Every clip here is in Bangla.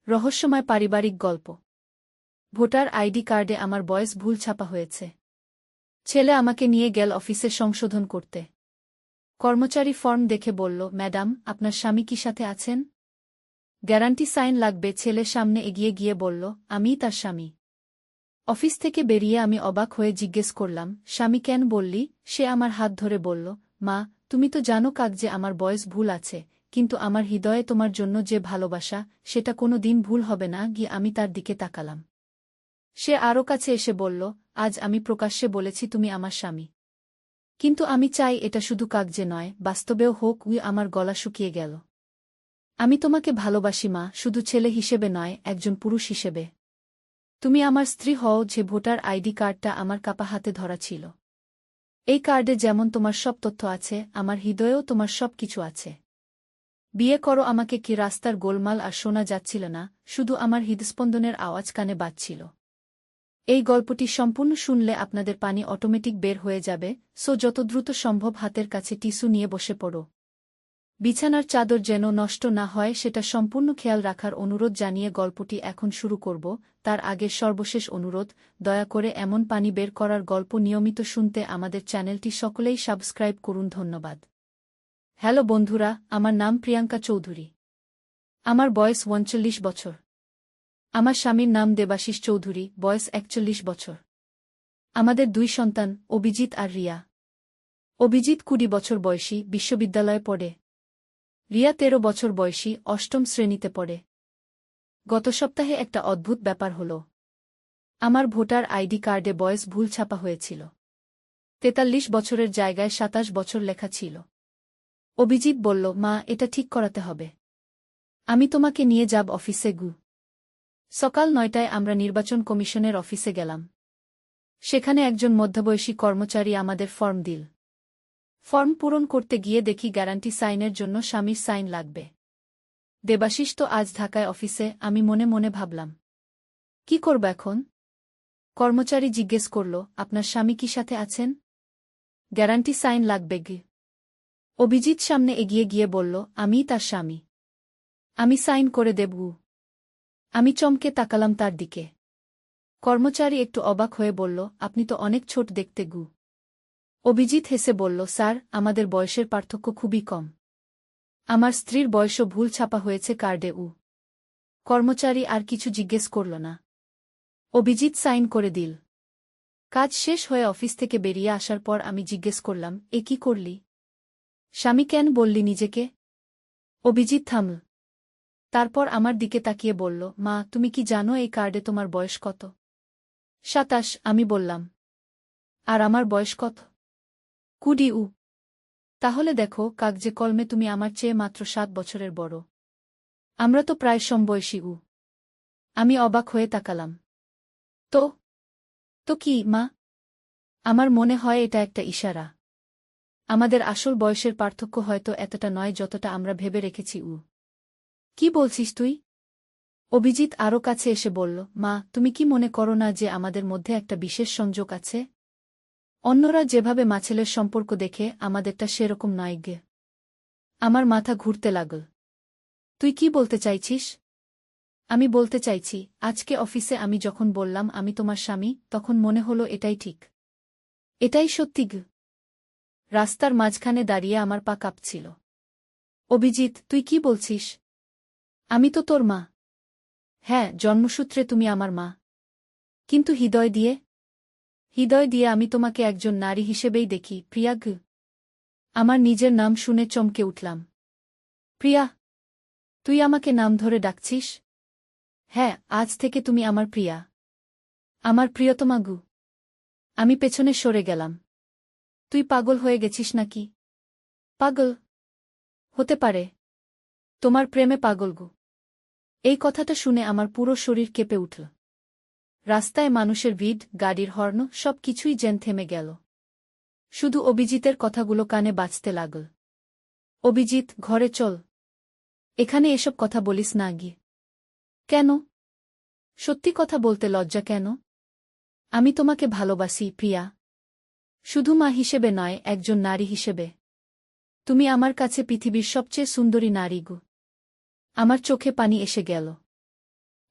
রহস্যময় পারিবারিক গল্প। ভোটার আইডি কার্ডে আমার বয়স ভুল ছাপা হয়েছে। ছেলে আমাকে নিয়ে গেল অফিসে সংশোধন করতে। কর্মচারী ফর্ম দেখে বলল, ম্যাডাম, আপনার স্বামী কি সাথে আছেন? গ্যারান্টি সাইন লাগবে। ছেলে সামনে এগিয়ে গিয়ে বলল, আমিই তার স্বামী। অফিস থেকে বেরিয়ে আমি অবাক হয়ে জিজ্ঞেস করলাম, স্বামী কেন বললি? সে আমার হাত ধরে বলল, মা, তুমি তো জানো কাগজে আমার বয়স ভুল আছে, কিন্তু আমার হৃদয়ে তোমার জন্য যে ভালোবাসা, সেটা কোনো দিন ভুল হবে না। গিয়ে আমি তার দিকে তাকালাম। সে আরও কাছে এসে বলল, আজ আমি প্রকাশ্যে বলেছি তুমি আমার স্বামী। কিন্তু আমি চাই এটা শুধু কাগজে নয়, বাস্তবেও হোক। আমার গলা শুকিয়ে গেল। আমি তোমাকে ভালোবাসি মা, শুধু ছেলে হিসেবে নয়, একজন পুরুষ হিসেবে। তুমি আমার স্ত্রী হও। যে ভোটার আইডি কার্ডটা আমার কাপা হাতে ধরা ছিল। এই কার্ডে যেমন তোমার সব তথ্য আছে, আমার হৃদয়েও তোমার সব কিছু আছে। বিয়ে করো আমাকে। কি রাস্তার গোলমাল আর শোনা যাচ্ছিল না, শুধু আমার হৃদস্পন্দনের আওয়াজ কানে বাজছিল। এই গল্পটি সম্পূর্ণ শুনলে আপনাদের পানি অটোমেটিক বের হয়ে যাবে, সো যত দ্রুত সম্ভব হাতের কাছে টিস্যু নিয়ে বসে পড়ো। বিছানার চাদর যেন নষ্ট না হয় সেটা সম্পূর্ণ খেয়াল রাখার অনুরোধ জানিয়ে গল্পটি এখন শুরু করব। তার আগে সর্বশেষ অনুরোধ, দয়া করে এমন পানি বের করার গল্প নিয়মিত শুনতে আমাদের চ্যানেলটি সকলেই সাবস্ক্রাইব করুন। ধন্যবাদ। হ্যালো বন্ধুরা, আমার নাম প্রিয়াঙ্কা চৌধুরী। আমার বয়স 39 বছর। আমার স্বামীর নাম দেবাশিস চৌধুরী, বয়স 41 বছর। আমাদের 2 সন্তান, অভিজিৎ আর রিয়া। অভিজিৎ 20 বছর বয়সী, বিশ্ববিদ্যালয়ে পড়ে। রিয়া 13 বছর বয়সী, 8ম শ্রেণীতে পড়ে। গত সপ্তাহে একটা অদ্ভুত ব্যাপার হল। আমার ভোটার আইডি কার্ডে বয়স ভুল ছাপা হয়েছিল। 43 বছরের জায়গায় 27 বছর লেখা ছিল। অভিজিৎ বলল, মা, এটা ঠিক করাতে হবে। আমি তোমাকে নিয়ে যাব অফিসে। সকাল 9টায় আমরা নির্বাচন কমিশনের অফিসে গেলাম। সেখানে একজন মধ্যবয়সী কর্মচারী আমাদের ফর্ম দিল। ফর্ম পূরণ করতে গিয়ে দেখি গ্যারান্টি সাইনের জন্য স্বামীর সাইন লাগবে। দেবাশিস তো আজ ঢাকায় অফিসে। আমি মনে মনে ভাবলাম, কি করব এখন? কর্মচারী জিজ্ঞেস করল, আপনার স্বামী কি সাথে আছেন? গ্যারান্টি সাইন লাগবে। অভিজিৎ সামনে এগিয়ে গিয়ে বলল, আমিই তার স্বামী। আমি সাইন করে দেব। আমি চমকে তাকালাম তার দিকে। কর্মচারী একটু অবাক হয়ে বলল, আপনি তো অনেক ছোট দেখতে। অভিজিৎ হেসে বলল, স্যার, আমাদের বয়সের পার্থক্য খুবই কম। আমার স্ত্রীর বয়সও ভুল ছাপা হয়েছে কার্ডে। কর্মচারী আর কিছু জিজ্ঞেস করল না। অভিজিৎ সাইন করে দিল। কাজ শেষ হয়ে অফিস থেকে বেরিয়ে আসার পর আমি জিজ্ঞেস করলাম, এ কি করলি? স্বামী কেন বললি নিজেকে? অভিজিৎ থামল। তারপর আমার দিকে তাকিয়ে বলল, মা, তুমি কি জানো এই কার্ডে তোমার বয়স কত? 27, আমি বললাম। আর আমার বয়স কত? 20। তাহলে দেখো, কাগজে কলমে তুমি আমার চেয়ে মাত্র 7 বছরের বড়। আমরা তো প্রায় সমবয়সী। আমি অবাক হয়ে তাকালাম। তো তো কি, মা? আমার মনে হয় এটা একটা ইশারা। আমাদের আসল বয়সের পার্থক্য হয়তো এতটা নয় যতটা আমরা ভেবে রেখেছি। কি বলছিস তুই? অভিজিৎ আরও কাছে এসে বলল, মা, তুমি কি মনে করো না যে আমাদের মধ্যে একটা বিশেষ সংযোগ আছে? অন্যরা যেভাবে মাছেলের সম্পর্ক দেখে, আমাদেরটা সেরকম নয়। আমার মাথা ঘুরতে লাগল। তুই কি বলতে চাইছিস? আমি বলতে চাইছি, আজকে অফিসে আমি যখন বললাম আমি তোমার স্বামী, তখন মনে হলো এটাই ঠিক। এটাই সত্যি। রাস্তার মাঝখানে দাঁড়িয়ে আমার পা কাঁপছিল। অভিজিৎ, তুই কি বলছিস? আমি তো তোর মা। হ্যাঁ, জন্মসূত্রে তুমি আমার মা। কিন্তু হৃদয় দিয়ে? হৃদয় দিয়ে আমি তোমাকে একজন নারী হিসেবেই দেখি, প্রিয়া। আমার নিজের নাম শুনে চমকে উঠলাম। প্রিয়া? তুই আমাকে নাম ধরে ডাকছিস? হ্যাঁ, আজ থেকে তুমি আমার প্রিয়া। আমার প্রিয়তমা। আমি পেছনে সরে গেলাম। তুই পাগল হয়ে গেছিস নাকি? পাগল? হতে পারে। তোমার প্রেমে পাগল। এই কথাটা শুনে আমার পুরো শরীর কেঁপে উঠল। রাস্তায় মানুষের ভিড়, গাড়ির হর্ন, সব কিছুই যেন থেমে গেল। শুধু অভিজিতের কথাগুলো কানে বাজতে লাগল। অভিজিৎ, ঘরে চল। এখানে এসব কথা বলিস না। কেন? সত্যি কথা বলতে লজ্জা কেন? আমি তোমাকে ভালোবাসি, প্রিয়া। শুধু মা হিসেবে নয়, একজন নারী হিসেবে। তুমি আমার কাছে পৃথিবীর সবচেয়ে সুন্দরী নারী। আমার চোখে পানি এসে গেল।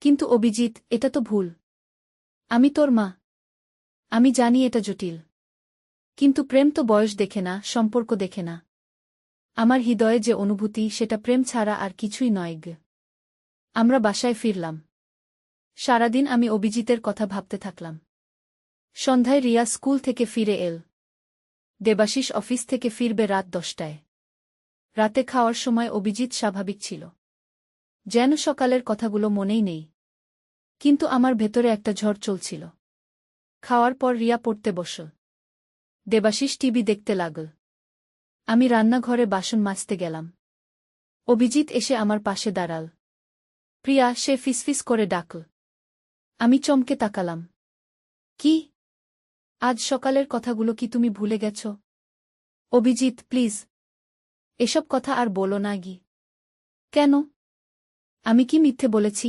কিন্তু অভিজিৎ, এটা তো ভুল। আমি তোর মা। আমি জানি এটা জটিল। কিন্তু প্রেম তো বয়স দেখে না, সম্পর্ক দেখে না। আমার হৃদয়ে যে অনুভূতি, সেটা প্রেম ছাড়া আর কিছুই নয় গে। আমরা বাসায় ফিরলাম। সারাদিন আমি অভিজিতের কথা ভাবতে থাকলাম। সন্ধ্যায় রিয়া স্কুল থেকে ফিরে এল। দেবাশিস অফিস থেকে ফিরবে রাত 10টায়। রাতে খাওয়ার সময় অভিজিৎ স্বাভাবিক ছিল। যেন সকালের কথাগুলো মনেই নেই। কিন্তু আমার ভেতরে একটা ঝড় চলছিল। খাওয়ার পর রিয়া পড়তে বসল। দেবাশিস টিভি দেখতে লাগল। আমি রান্নাঘরে বাসন মাজতে গেলাম। অভিজিৎ এসে আমার পাশে দাঁড়াল। প্রিয়া, সে ফিসফিস করে ডাকল। আমি চমকে তাকালাম। কি? আজ সকালের কথাগুলো কি তুমি ভুলে গেছ? অভিজিৎ, প্লিজ। এসব কথা আর বলো না গি। কেন? আমি কি মিথ্যে বলেছি?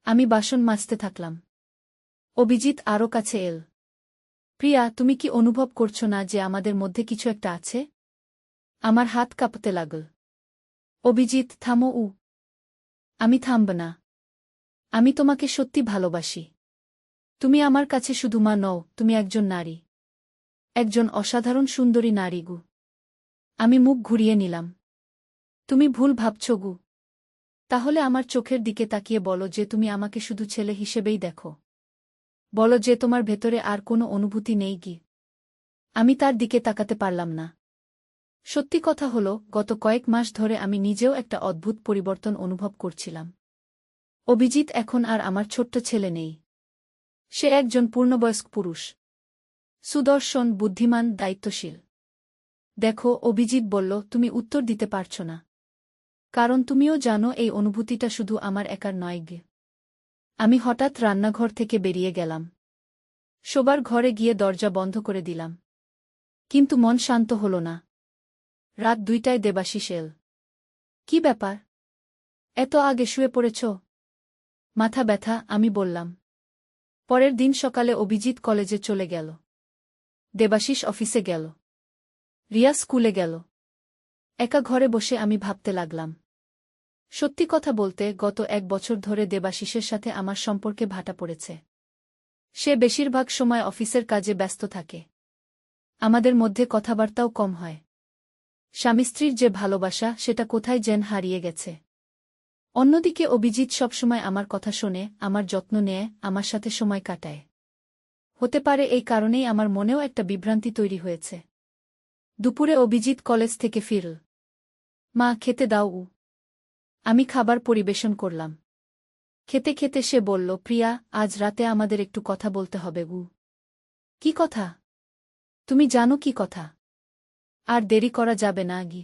আমি বাসন মাজতে থাকলাম। অভিজিৎ আরও কাছে এল। প্রিয়া, তুমি কি অনুভব করছো না যে আমাদের মধ্যে কিছু একটা আছে? আমার হাত কাঁপতে লাগল। অভিজিৎ, থামো। আমি থামব না। আমি তোমাকে সত্যি ভালোবাসি। তুমি আমার কাছে শুধু মা নও, তুমি একজন নারী। একজন অসাধারণ সুন্দরী নারী গু। আমি মুখ ঘুরিয়ে নিলাম। তুমি ভুল ভাবছ গু। তাহলে আমার চোখের দিকে তাকিয়ে বলো যে তুমি আমাকে শুধু ছেলে হিসেবেই দেখো। বলো যে তোমার ভেতরে আর কোনো অনুভূতি নেই গি। আমি তার দিকে তাকাতে পারলাম না। সত্যি কথা হলো, গত কয়েক মাস ধরে আমি নিজেও একটা অদ্ভুত পরিবর্তন অনুভব করছিলাম। অভিজিৎ এখন আর আমার ছোট্ট ছেলে নেই। সে একজন পূর্ণবয়স্ক পুরুষ। সুদর্শন, বুদ্ধিমান, দায়িত্বশীল। দেখো, অভিজিৎ বলল, তুমি উত্তর দিতে পারছ না। কারণ তুমিও জানো এই অনুভূতিটা শুধু আমার একার নয় গে। আমি হঠাৎ রান্নাঘর থেকে বেরিয়ে গেলাম। শোবার ঘরে গিয়ে দরজা বন্ধ করে দিলাম। কিন্তু মন শান্ত হল না। রাত 2টায় দেবাশিস এল। কি ব্যাপার? এত আগে শুয়ে পড়েছ? মাথা ব্যথা, আমি বললাম। পরের দিন সকালে অভিজিৎ কলেজে চলে গেল। দেবাশিস অফিসে গেল। রিয়া স্কুলে গেল। একা ঘরে বসে আমি ভাবতে লাগলাম। সত্যি কথা বলতে, গত 1 বছর ধরে দেবাশিসের সাথে আমার সম্পর্কে ভাটা পড়েছে। সে বেশিরভাগ সময় অফিসের কাজে ব্যস্ত থাকে। আমাদের মধ্যে কথাবার্তাও কম হয়। স্বামী স্ত্রীর যে ভালোবাসা, সেটা কোথায় যেন হারিয়ে গেছে। অন্যদিকে অভিজিৎ সবসময় আমার কথা শোনে, আমার যত্ন নেয়, আমার সাথে সময় কাটায়। হতে পারে এই কারণেই আমার মনেও একটা বিভ্রান্তি তৈরি হয়েছে। দুপুরে অভিজিৎ কলেজ থেকে ফিরল। মা, খেতে দাও। আমি খাবার পরিবেশন করলাম। খেতে খেতে সে বলল, প্রিয়া, আজ রাতে আমাদের একটু কথা বলতে হবে গু। কি কথা? তুমি জানো কি কথা? আর দেরি করা যাবে না গি।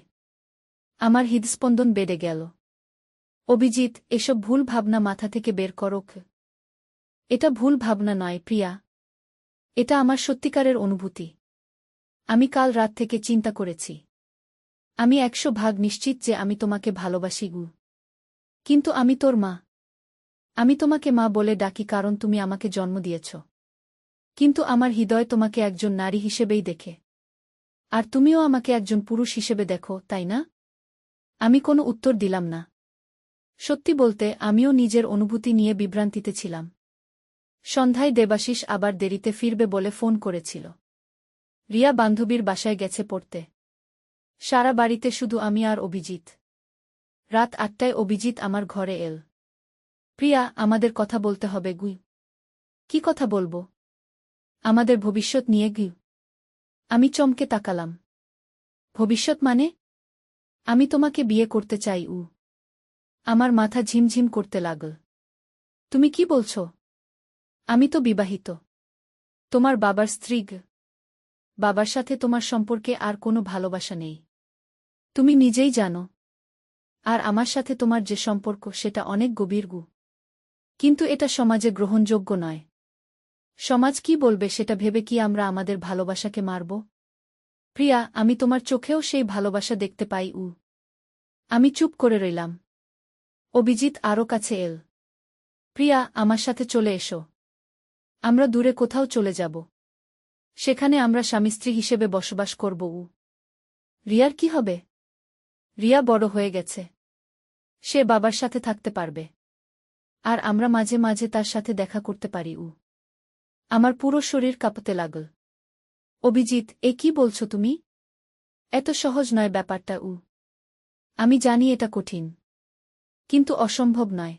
আমার হৃদস্পন্দন বেড়ে গেল। অভিজিৎ, এসব ভুল ভাবনা মাথা থেকে বের করো। এটা ভুল ভাবনা নয় প্রিয়া। এটা আমার সত্যিকারের অনুভূতি। আমি কাল রাত থেকে চিন্তা করেছি। আমি 100% নিশ্চিত যে আমি তোমাকে ভালোবাসি গু। কিন্তু আমি তোর মা। আমি তোমাকে মা বলে ডাকি কারণ তুমি আমাকে জন্ম দিয়েছ। কিন্তু আমার হৃদয় তোমাকে একজন নারী হিসেবেই দেখে। আর তুমিও আমাকে একজন পুরুষ হিসেবে দেখো, তাই না? আমি কোনো উত্তর দিলাম না। সত্যি বলতে, আমিও নিজের অনুভূতি নিয়ে বিভ্রান্তিতে ছিলাম। সন্ধ্যায় দেবাশিস আবার দেরিতে ফিরবে বলে ফোন করেছিল। রিয়া বান্ধবীর বাসায় গেছে পড়তে। সারা বাড়িতে শুধু আমি আর অভিজিৎ। রাত 8টায় অভিজিৎ আমার ঘরে এল। প্রিয়া, আমাদের কথা বলতে হবে গু। কি কথা বলবো? আমাদের ভবিষ্যৎ নিয়ে গু। আমি চমকে তাকালাম। ভবিষ্যৎ মানে? আমি তোমাকে বিয়ে করতে চাই। আমার মাথা ঝিমঝিম করতে লাগল। তুমি কি বলছ? আমি তো বিবাহিত। তোমার বাবার স্ত্রী গ। বাবার সাথে তোমার সম্পর্কে আর কোনো ভালোবাসা নেই। তুমি নিজেই জানো। আর আমার সাথে তোমার যে সম্পর্ক, সেটা অনেক গভীর গু। কিন্তু এটা সমাজে গ্রহণযোগ্য নয়। সমাজ কি বলবে সেটা ভেবে কি আমরা আমাদের ভালোবাসাকে মারব? প্রিয়া, আমি তোমার চোখেও সেই ভালোবাসা দেখতে পাই। আমি চুপ করে রইলাম। অভিজিৎ আরও কাছে এল। প্রিয়া, আমার সাথে চলে এসো। আমরা দূরে কোথাও চলে যাব। সেখানে আমরা স্বামী স্ত্রী হিসেবে বসবাস করব। রিয়ার কি হবে? রিয়া বড় হয়ে গেছে। সে বাবার সাথে থাকতে পারবে। আর আমরা মাঝে মাঝে তার সাথে দেখা করতে পারি। আমার পুরো শরীর কাঁপতে লাগল। অভিজিৎ, এ কি বলছো তুমি? এত সহজ নয় ব্যাপারটা। আমি জানি এটা কঠিন, কিন্তু অসম্ভব নয়।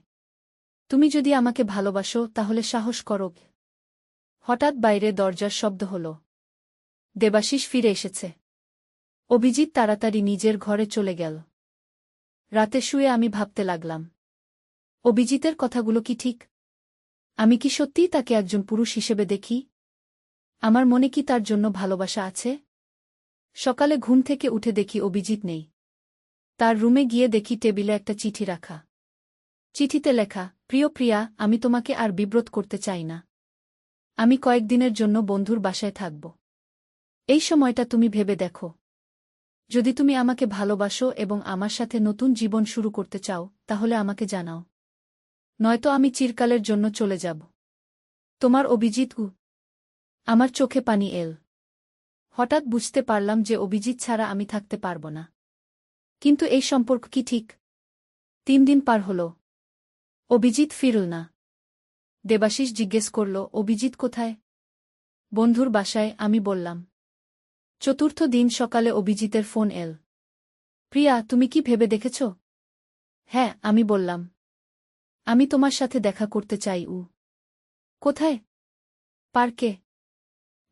তুমি যদি আমাকে ভালোবাসো তাহলে সাহস করো। হঠাৎ বাইরে দরজার শব্দ হল। দেবাশিস ফিরে এসেছে। অভিজিৎ তাড়াতাড়ি নিজের ঘরে চলে গেল। রাতে শুয়ে আমি ভাবতে লাগলাম, অভিজিতের কথাগুলো কি ঠিক? আমি কি সত্যিই তাকে একজন পুরুষ হিসেবে দেখি? আমার মনে কি তার জন্য ভালোবাসা আছে? সকালে ঘুম থেকে উঠে দেখি অভিজিৎ নেই। তার রুমে গিয়ে দেখি টেবিলে একটা চিঠি রাখা। চিঠিতে লেখা, প্রিয় প্রিয়া, আমি তোমাকে আর বিব্রত করতে চাই না। আমি কয়েকদিনের জন্য বন্ধুর বাসায় থাকব। এই সময়টা তুমি ভেবে দেখো। যদি তুমি আমাকে ভালোবাসো এবং আমার সাথে নতুন জীবন শুরু করতে চাও, তাহলে আমাকে জানাও। নয়তো আমি চিরকালের জন্য চলে যাব। তোমার অভিজিৎ। আমার চোখে পানি এল। হঠাৎ বুঝতে পারলাম যে অভিজিৎ ছাড়া আমি থাকতে পারব না। কিন্তু এই সম্পর্ক কি ঠিক? 3 দিন পার হল। অভিজিৎ ফিরল না। দেবাশিস জিজ্ঞেস করল, অভিজিৎ কোথায়? বন্ধুর বাসায়, আমি বললাম। চতুর্থ দিন সকালে অভিজিতের ফোন এল। প্রিয়া, তুমি কি ভেবে দেখেছ? হ্যাঁ, আমি বললাম। আমি তোমার সাথে দেখা করতে চাই। কোথায়? পার্কে।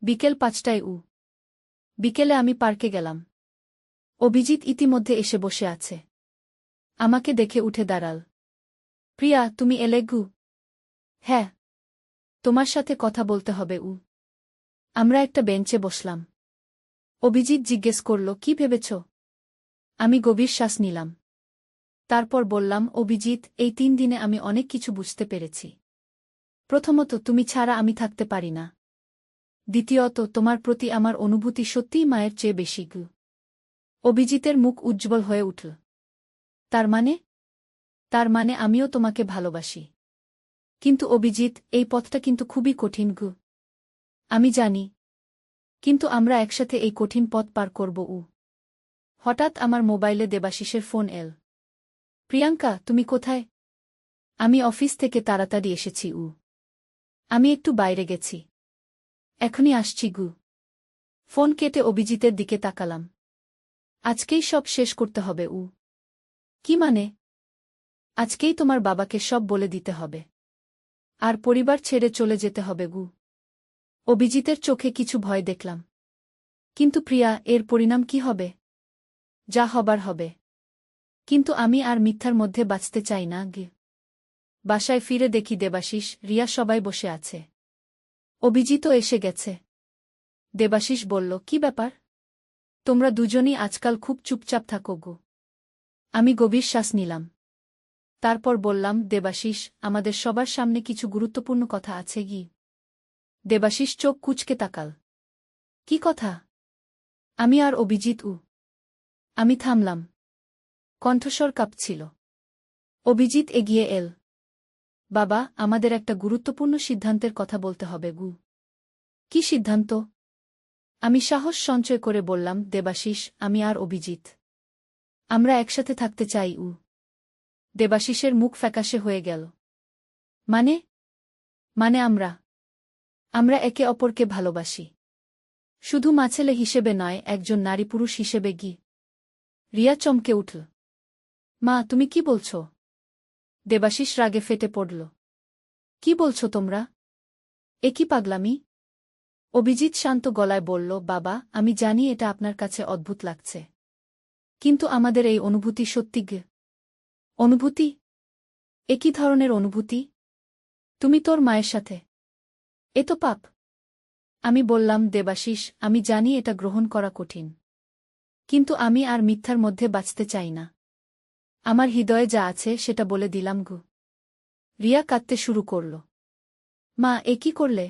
বিকেল 5টায়। বিকেলে আমি পার্কে গেলাম। অভিজিৎ ইতিমধ্যে এসে বসে আছে। আমাকে দেখে উঠে দাঁড়াল। প্রিয়া, তুমি এলে? হ্যাঁ। তোমার সাথে কথা বলতে হবে। আমরা একটা বেঞ্চে বসলাম। অভিজিৎ জিজ্ঞেস করল, কি ভেবেছ? আমি গভীর শ্বাস নিলাম। তারপর বললাম, অভিজিৎ, এই 3 দিনে আমি অনেক কিছু বুঝতে পেরেছি। প্রথমত, তুমি ছাড়া আমি থাকতে পারি না। দ্বিতীয়ত, তোমার প্রতি আমার অনুভূতি সত্যিই মায়ের চেয়ে বেশি। অভিজিতের মুখ উজ্জ্বল হয়ে উঠল। তার মানে? তার মানে আমিও তোমাকে ভালোবাসি। কিন্তু অভিজিৎ, এই পথটা কিন্তু খুবই কঠিন। আমি জানি। কিন্তু আমরা একসাথে এই কঠিন পথ পার করব। হঠাৎ আমার মোবাইলে দেবাশিসের ফোন এল। প্রিয়াঙ্কা, তুমি কোথায়? আমি অফিস থেকে তাড়াতাড়ি এসেছি। আমি একটু বাইরে গেছি। এখনই আসছি। ফোন কেটে অভিজিতের দিকে তাকালাম। আজকেই সব শেষ করতে হবে। কি মানে? আজকেই তোমার বাবাকে সব বলে দিতে হবে। আর পরিবার ছেড়ে চলে যেতে হবে। অভিজিতের চোখে কিছু ভয় দেখলাম। কিন্তু প্রিয়া, এর পরিণাম কি হবে? যা হবার হবে। কিন্তু আমি আর মিথ্যার মধ্যে বাঁচতে চাই না। বাসায় ফিরে দেখি দেবাশিস, রিয়া সবাই বসে আছে। অভিজিতও এসে গেছে। দেবাশিস বলল, কি ব্যাপার? তোমরা দুজনই আজকাল খুব চুপচাপ থাকো। আমি গভীর শ্বাস নিলাম। তারপর বললাম, দেবাশিস, আমাদের সবার সামনে কিছু গুরুত্বপূর্ণ কথা আছে। দেবাশিস চোখ কুঁচকে তাকাল। কি কথা? আমি আর অভিজিৎ। আমি থামলাম। কণ্ঠস্বর কাঁপছিল। অভিজিৎ এগিয়ে এল। বাবা, আমাদের একটা গুরুত্বপূর্ণ সিদ্ধান্তের কথা বলতে হবে। কি সিদ্ধান্ত? আমি সাহস সঞ্চয় করে বললাম, দেবাশিস, আমি আর অভিজিৎ আমরা একসাথে থাকতে চাই। দেবাশিসের মুখ ফ্যাকাশে হয়ে গেল। মানে? মানে আমরা একে অপরকে ভালোবাসি। শুধু মাছেলে হিসেবে নয়, একজন নারী পুরুষ হিসেবে। রিয়া চমকে উঠল। মা, তুমি কি বলছ? দেবাশিস রাগে ফেটে পড়ল। কি বলছো তোমরা? এ কি পাগলামি? অভিজিৎ শান্ত গলায় বলল, বাবা, আমি জানি এটা আপনার কাছে অদ্ভুত লাগছে। কিন্তু আমাদের এই অনুভূতি সত্যি। অনুভূতি? এ কি ধরনের অনুভূতি? তুমি তোর মায়ের সাথে? এ তো পাপ। আমি বললাম, দেবাশিস, আমি জানি এটা গ্রহণ করা কঠিন। কিন্তু আমি আর মিথ্যার মধ্যে বাঁচতে চাই না। আমার হৃদয়ে যা আছে সেটা বলে দিলাম। রিয়া কাঁদতে শুরু করল। মা, এ কি করলে?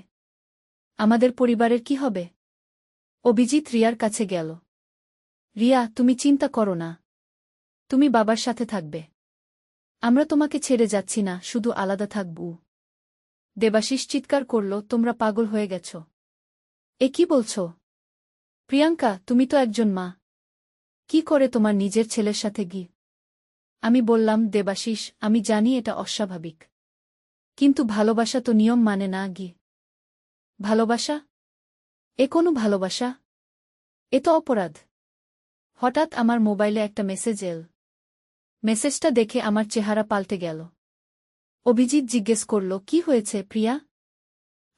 আমাদের পরিবারের কি হবে? অভিজিৎ রিয়ার কাছে গেল। রিয়া, তুমি চিন্তা করো না। তুমি বাবার সাথে থাকবে। আমরা তোমাকে ছেড়ে যাচ্ছি না, শুধু আলাদা থাকব। দেবাশিস চিৎকার করল, তোমরা পাগল হয়ে গেছ। এ কি বলছ? প্রিয়াঙ্কা, তুমি তো একজন মা। কি করে তোমার নিজের ছেলের সাথে? আমি বললাম, দেবাশিস, আমি জানি এটা অস্বাভাবিক। কিন্তু ভালোবাসা তো নিয়ম মানে না গি। ভালোবাসা? এ কোনো ভালোবাসা? এ তো অপরাধ। হঠাৎ আমার মোবাইলে একটা মেসেজ এল। মেসেজটা দেখে আমার চেহারা পাল্টে গেল। অভিজিৎ জিজ্ঞেস করল, কি হয়েছে প্রিয়া?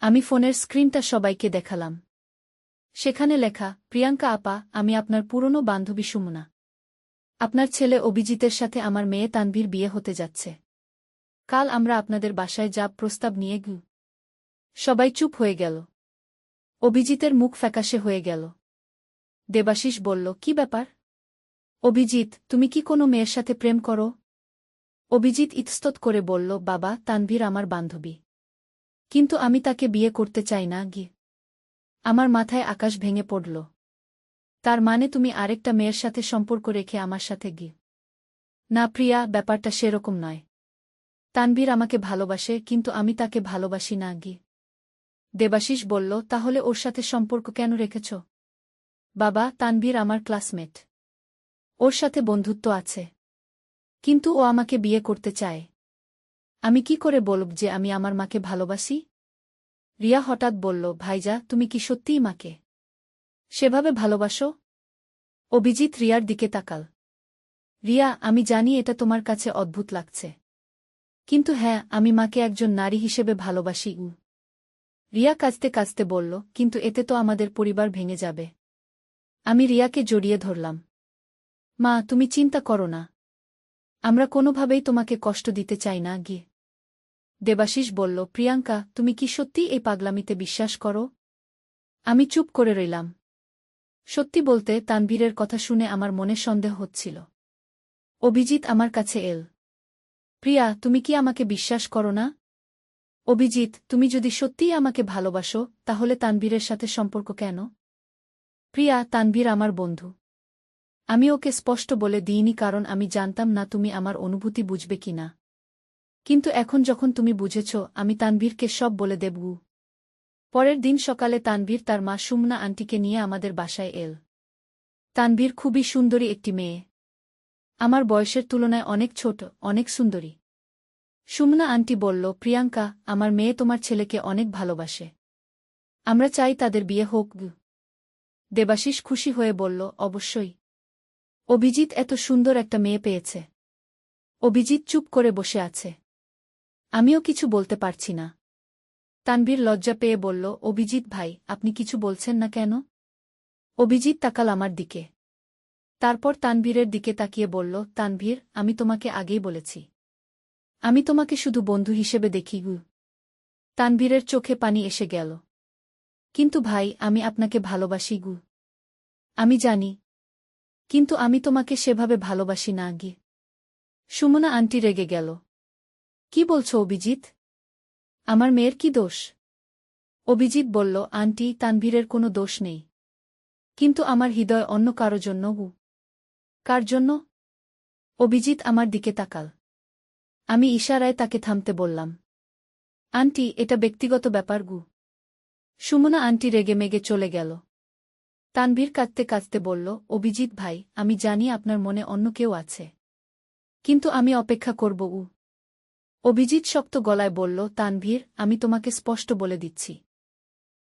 আমি ফোনের স্ক্রিনটা সবাইকে দেখালাম। সেখানে লেখা, প্রিয়াঙ্কা আপা, আমি আপনার পুরনো বান্ধবী সুমনা। আপনার ছেলে অভিজিতের সাথে আমার মেয়ে তানভীর বিয়ে হতে যাচ্ছে। কাল আমরা আপনাদের বাসায় যাব প্রস্তাব নিয়ে গু। সবাই চুপ হয়ে গেল। অভিজিতের মুখ ফ্যাকাশে হয়ে গেল। দেবাশিস বলল, কি ব্যাপার? অভিজিৎ, তুমি কি কোনো মেয়ের সাথে প্রেম করো? অভিজিৎ ইতস্তত করে বলল, বাবা, তানভীর আমার বান্ধবী। কিন্তু আমি তাকে বিয়ে করতে চাই না গি। আমার মাথায় আকাশ ভেঙে পড়ল। তার মানে তুমি আরেকটা মেয়ের সাথে সম্পর্ক রেখে আমার সাথে গি? না প্রিয়া, ব্যাপারটা সেরকম নয়। তানভীর আমাকে ভালোবাসে, কিন্তু আমি তাকে ভালোবাসি না গি। দেবাশিস বলল, তাহলে ওর সাথে সম্পর্ক কেন রেখেছ? বাবা, তানভীর আমার ক্লাসমেট। ওর সাথে বন্ধুত্ব আছে। কিন্তু ও আমাকে বিয়ে করতে চায়। আমি কি করে বলব যে আমি আমার মাকে ভালোবাসি? রিয়া হঠাৎ বলল, ভাইজা, তুমি কি সত্যিই মাকে সেভাবে ভালোবাসো? অভিজিৎ রিয়ার দিকে তাকাল। রিয়া, আমি জানি এটা তোমার কাছে অদ্ভুত লাগছে। কিন্তু হ্যাঁ, আমি মাকে একজন নারী হিসেবে ভালোবাসি। রিয়া কাঁদতে কাঁদতে বলল, কিন্তু এতে তো আমাদের পরিবার ভেঙে যাবে। আমি রিয়াকে জড়িয়ে ধরলাম। মা, তুমি চিন্তা করো না। আমরা কোনোভাবেই তোমাকে কষ্ট দিতে চাই না গি। দেবাশিস বলল, প্রিয়াঙ্কা, তুমি কি সত্যি এই পাগলামিতে বিশ্বাস করো? আমি চুপ করে রইলাম। সত্যি বলতে, তানভীরের কথা শুনে আমার মনে সন্দেহ হচ্ছিল। অভিজিৎ আমার কাছে এল। প্রিয়া, তুমি কি আমাকে বিশ্বাস করো না? অভিজিৎ, তুমি যদি সত্যিই আমাকে ভালোবাসো, তাহলে তানভীরের সাথে সম্পর্ক কেন? প্রিয়া, তানভীর আমার বন্ধু। আমি ওকে স্পষ্ট বলে দিইনি কারণ আমি জানতাম না তুমি আমার অনুভূতি বুঝবে কিনা। কিন্তু এখন যখন তুমি বুঝেছ, আমি তানভীরকে সব বলে দেব। পরের দিন সকালে তানভীর তার মা সুমনা আন্টিকে নিয়ে আমাদের বাসায় এল। তানভীর খুবই সুন্দরী একটি মেয়ে। আমার বয়সের তুলনায় অনেক ছোট, অনেক সুন্দরী। সুমনা আন্টি বলল, প্রিয়াঙ্কা, আমার মেয়ে তোমার ছেলেকে অনেক ভালোবাসে। আমরা চাই তাদের বিয়ে হোক। দেবাশিস খুশি হয়ে বলল, অবশ্যই। অভিজিৎ এত সুন্দর একটা মেয়ে পেয়েছে। অভিজিৎ চুপ করে বসে আছে। আমিও কিছু বলতে পারছি না। তানভীর লজ্জা পেয়ে বলল, অভিজিৎ ভাই, আপনি কিছু বলছেন না কেন? অভিজিৎ তাকাল আমার দিকে। তারপর তানভীরের দিকে তাকিয়ে বলল, তানভীর, আমি তোমাকে আগেই বলেছি। আমি তোমাকে শুধু বন্ধু হিসেবে দেখি। তানভীরের চোখে পানি এসে গেল। কিন্তু ভাই, আমি আপনাকে ভালোবাসি। আমি জানি। কিন্তু আমি তোমাকে সেভাবে ভালোবাসি না গি। সুমনা আন্টি রেগে গেল। কি বলছো অভিজিৎ? আমার মেয়ের কি দোষ? অভিজিৎ বলল, আন্টি, তানভীরের কোনো দোষ নেই। কিন্তু আমার হৃদয় অন্য কারো জন্য। কার জন্য? অভিজিৎ আমার দিকে তাকাল। আমি ইশারায় তাকে থামতে বললাম। আন্টি, এটা ব্যক্তিগত ব্যাপার। সুমনা আন্টি রেগেমেগে চলে গেল। তানভীর কাঁদতে কাঁদতে বলল, অভিজিৎ ভাই, আমি জানি আপনার মনে অন্য কেউ আছে। কিন্তু আমি অপেক্ষা করব। অভিজিৎ শক্ত গলায় বলল, তানভীর, আমি তোমাকে স্পষ্ট বলে দিচ্ছি।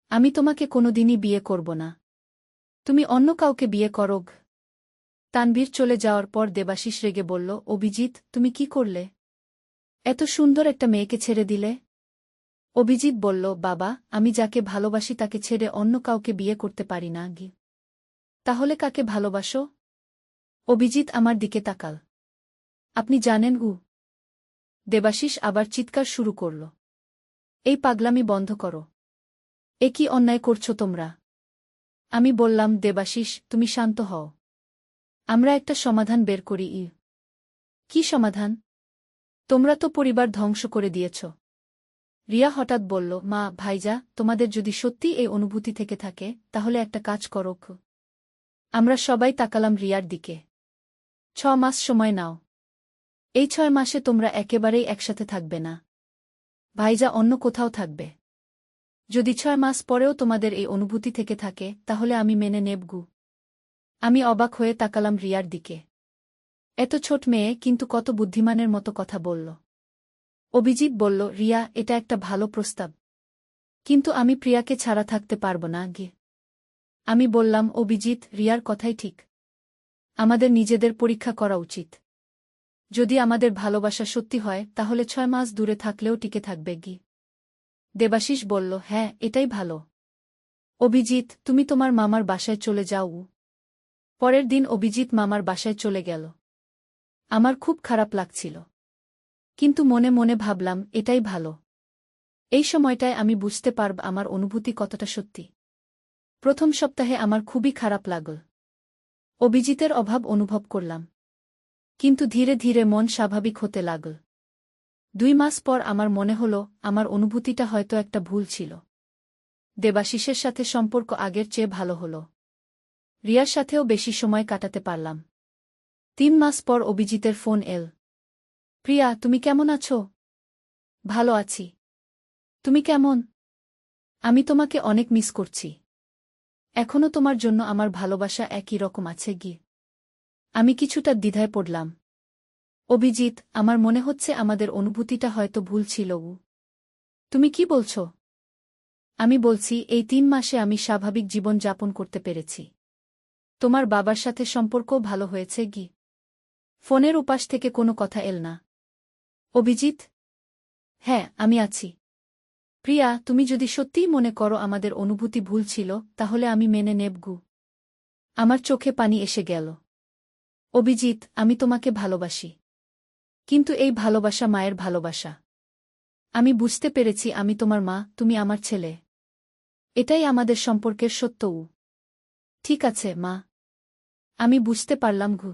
আমি তোমাকে কোনোদিনই বিয়ে করব না। তুমি অন্য কাউকে বিয়ে করো। তানভীর চলে যাওয়ার পর দেবাশিস রেগে বলল, অভিজিৎ, তুমি কি করলে? এত সুন্দর একটা মেয়েকে ছেড়ে দিলে? অভিজিৎ বলল, বাবা, আমি যাকে ভালোবাসি তাকে ছেড়ে অন্য কাউকে বিয়ে করতে পারি না। তাহলে কাকে ভালোবাসো? অভিজিৎ আমার দিকে তাকাল। আপনি জানেন? দেবাশিস আবার চিৎকার শুরু করল। এই পাগলামি বন্ধ করো। এ কি অন্যায় করছো তোমরা? আমি বললাম, দেবাশিস, তুমি শান্ত হও। আমরা একটা সমাধান বের করি। কি সমাধান? তোমরা তো পরিবার ধ্বংস করে দিয়েছ। রিয়া হঠাৎ বলল, মা, ভাইজা, তোমাদের যদি সত্যি এই অনুভূতি থেকে থাকে, তাহলে একটা কাজ করো। আমরা সবাই তাকালাম রিয়ার দিকে। 6 মাস সময় নাও। এই 6 মাসে তোমরা একেবারেই একসাথে থাকবে না। ভাইজা অন্য কোথাও থাকবে। যদি 6 মাস পরেও তোমাদের এই অনুভূতি থেকে থাকে, তাহলে আমি মেনে নেব। আমি অবাক হয়ে তাকালাম রিয়ার দিকে। এত ছোট মেয়ে, কিন্তু কত বুদ্ধিমানের মতো কথা বলল। অভিজিৎ বলল, রিয়া, এটা একটা ভালো প্রস্তাব। কিন্তু আমি প্রিয়াকে ছাড়া থাকতে পারব না গে। আমি বললাম, অভিজিৎ, রিয়ার কথাই ঠিক। আমাদের নিজেদের পরীক্ষা করা উচিত। যদি আমাদের ভালোবাসা সত্যি হয় তাহলে 6 মাস দূরে থাকলেও টিকে থাকবে গি। দেবাশিস বলল, হ্যাঁ, এটাই ভালো। অভিজিৎ, তুমি তোমার মামার বাসায় চলে যাও। পরের দিন অভিজিৎ মামার বাসায় চলে গেল। আমার খুব খারাপ লাগছিল। কিন্তু মনে মনে ভাবলাম, এটাই ভালো। এই সময়টায় আমি বুঝতে পারব আমার অনুভূতি কতটা সত্যি। প্রথম সপ্তাহে আমার খুবই খারাপ লাগল। অভিজিতের অভাব অনুভব করলাম। কিন্তু ধীরে ধীরে মন স্বাভাবিক হতে লাগল। 2 মাস পর আমার মনে হল আমার অনুভূতিটা হয়তো একটা ভুল ছিল। দেবাশিসের সাথে সম্পর্ক আগের চেয়ে ভালো হল। রিয়ার সাথেও বেশি সময় কাটাতে পারলাম। 3 মাস পর অভিজিতের ফোন এল। প্রিয়া, তুমি কেমন আছো? ভালো আছি। তুমি কেমন? আমি তোমাকে অনেক মিস করছি। এখনও তোমার জন্য আমার ভালোবাসা একই রকম আছে গি। আমি কিছুটা দ্বিধায় পড়লাম। অভিজিৎ, আমার মনে হচ্ছে আমাদের অনুভূতিটা হয়তো ভুল ছিল। তুমি কি বলছ? আমি বলছি, এই 3 মাসে আমি স্বাভাবিক জীবন যাপন করতে পেরেছি। তোমার বাবার সাথে সম্পর্কও ভালো হয়েছে গি। ফোনের উপাস থেকে কোনো কথা এল না। অভিজিৎ, হ্যাঁ, আমি আছি। প্রিয়া, তুমি যদি সত্যিই মনে করো আমাদের অনুভূতি ভুল ছিল তাহলে আমি মেনে নেব গু। আমার চোখে পানি এসে গেল। অভিজিৎ, আমি তোমাকে ভালোবাসি। কিন্তু এই ভালোবাসা মায়ের ভালোবাসা। আমি বুঝতে পেরেছি আমি তোমার মা, তুমি আমার ছেলে। এটাই আমাদের সম্পর্কের সত্য। ঠিক আছে মা। আমি বুঝতে পারলাম গু।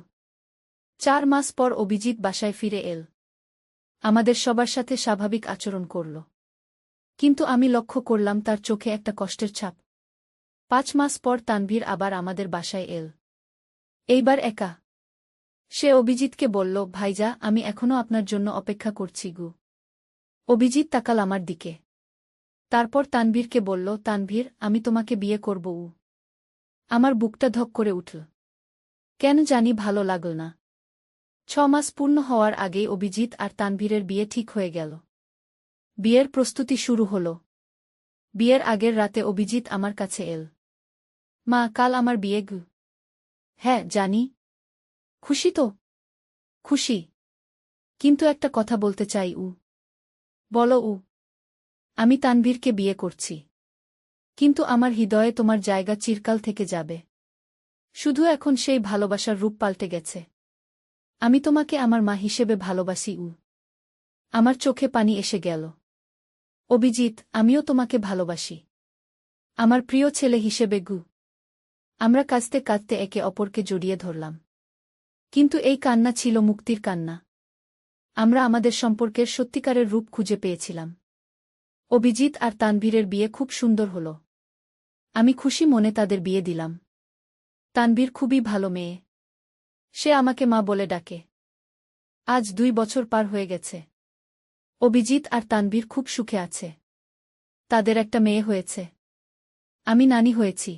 4 মাস পর অভিজিৎ বাসায় ফিরে এল। আমাদের সবার সাথে স্বাভাবিক আচরণ করল। কিন্তু আমি লক্ষ্য করলাম তার চোখে একটা কষ্টের ছাপ। 5 মাস পর তানভীর আবার আমাদের বাসায় এল। এইবার একা। সে অভিজিৎকে বলল, ভাইজা, আমি এখনও আপনার জন্য অপেক্ষা করছি গু। অভিজিৎ তাকাল আমার দিকে। তারপর তানভীরকে বলল, তানভীর, আমি তোমাকে বিয়ে করব। আমার বুকটা ধক করে উঠল। কেন জানি ভালো লাগল না। 6 মাস পূর্ণ হওয়ার আগেই অভিজিৎ আর তানভীরের বিয়ে ঠিক হয়ে গেল। বিয়ের প্রস্তুতি শুরু হল। বিয়ের আগের রাতে অভিজিৎ আমার কাছে এল। মা, কাল আমার বিয়ে গু। হ্যাঁ, জানি। খুশি তো? খুশি। কিন্তু একটা কথা বলতে চাই। বলো। আমি তানভীরকে বিয়ে করছি। কিন্তু আমার হৃদয়ে তোমার জায়গা চিরকাল থেকে যাবে। শুধু এখন সেই ভালোবাসার রূপ পাল্টে গেছে। আমি তোমাকে আমার মা হিসেবে ভালোবাসি। আমার চোখে পানি এসে গেল। অভিজিৎ, আমিও তোমাকে ভালোবাসি। আমার প্রিয় ছেলে হিসেবে গু। আমরা কাঁদতে কাঁদতে একে অপরকে জড়িয়ে ধরলাম। কিন্তু এই কান্না ছিল মুক্তির কান্না। আমরা আমাদের সম্পর্কের সত্যিকারের রূপ খুঁজে পেয়েছিলাম। অভিজিৎ আর তানভীরের বিয়ে খুব সুন্দর হল। আমি খুশি মনে তাদের বিয়ে দিলাম। তানভীর খুবই ভালো মেয়ে। সে আমাকে মা বলে ডাকে। আজ 2 বছর পার হয়ে গেছে। অভিজিৎ আর তানভীর খুব সুখে আছে। তাদের একটা মেয়ে হয়েছে। আমি নানি হয়েছি।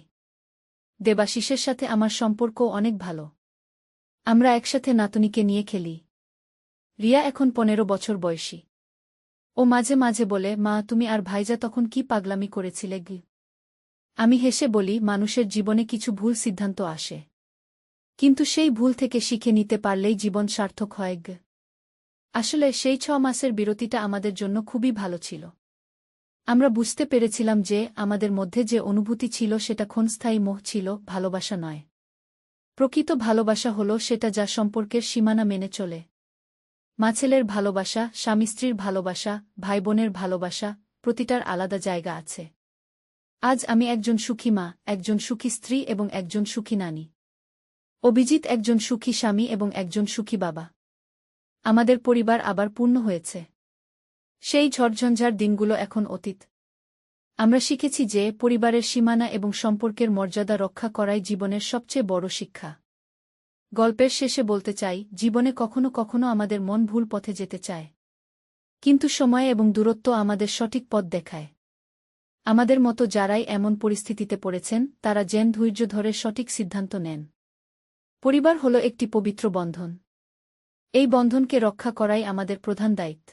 দেবাশিসের সাথে আমার সম্পর্কও অনেক ভালো। আমরা একসাথে নাতনিকে নিয়ে খেলি। রিয়া এখন 15 বছর বয়সী। ও মাঝে মাঝে বলে, মা, তুমি আর ভাইজা তখন কি পাগলামি করেছিলে গি। আমি হেসে বলি, মানুষের জীবনে কিছু ভুল সিদ্ধান্ত আসে। কিন্তু সেই ভুল থেকে শিখে নিতে পারলেই জীবন সার্থক হয় গ। আসলে সেই 6 মাসের বিরতিটা আমাদের জন্য খুবই ভালো ছিল। আমরা বুঝতে পেরেছিলাম যে আমাদের মধ্যে যে অনুভূতি ছিল সেটা ক্ষণস্থায়ী মোহ ছিল, ভালোবাসা নয়। প্রকৃত ভালোবাসা হল সেটা যা সম্পর্কের সীমানা মেনে চলে। মা-ছেলের ভালোবাসা, স্বামী-স্ত্রীর ভালোবাসা, ভাই-বোনের ভালোবাসা, প্রতিটার আলাদা জায়গা আছে। আজ আমি একজন সুখী মা, একজন সুখী স্ত্রী এবং একজন সুখী নানী। অভিজিৎ একজন সুখী স্বামী এবং একজন সুখী বাবা। আমাদের পরিবার আবার পূর্ণ হয়েছে। সেই ঝড়ঝঞ্ঝার দিনগুলো এখন অতীত। আমরা শিখেছি যে পরিবারের সীমানা এবং সম্পর্কের মর্যাদা রক্ষা করাই জীবনের সবচেয়ে বড় শিক্ষা। গল্পের শেষে বলতে চাই, জীবনে কখনো কখনো আমাদের মন ভুল পথে যেতে চায়। কিন্তু সময় এবং দূরত্ব আমাদের সঠিক পথ দেখায়। আমাদের মতো যারাই এমন পরিস্থিতিতে পড়েছেন তারা যেন ধৈর্য ধরে সঠিক সিদ্ধান্ত নেন। পরিবার হল একটি পবিত্র বন্ধন। এই বন্ধনকে রক্ষা করাই আমাদের প্রধান দায়িত্ব।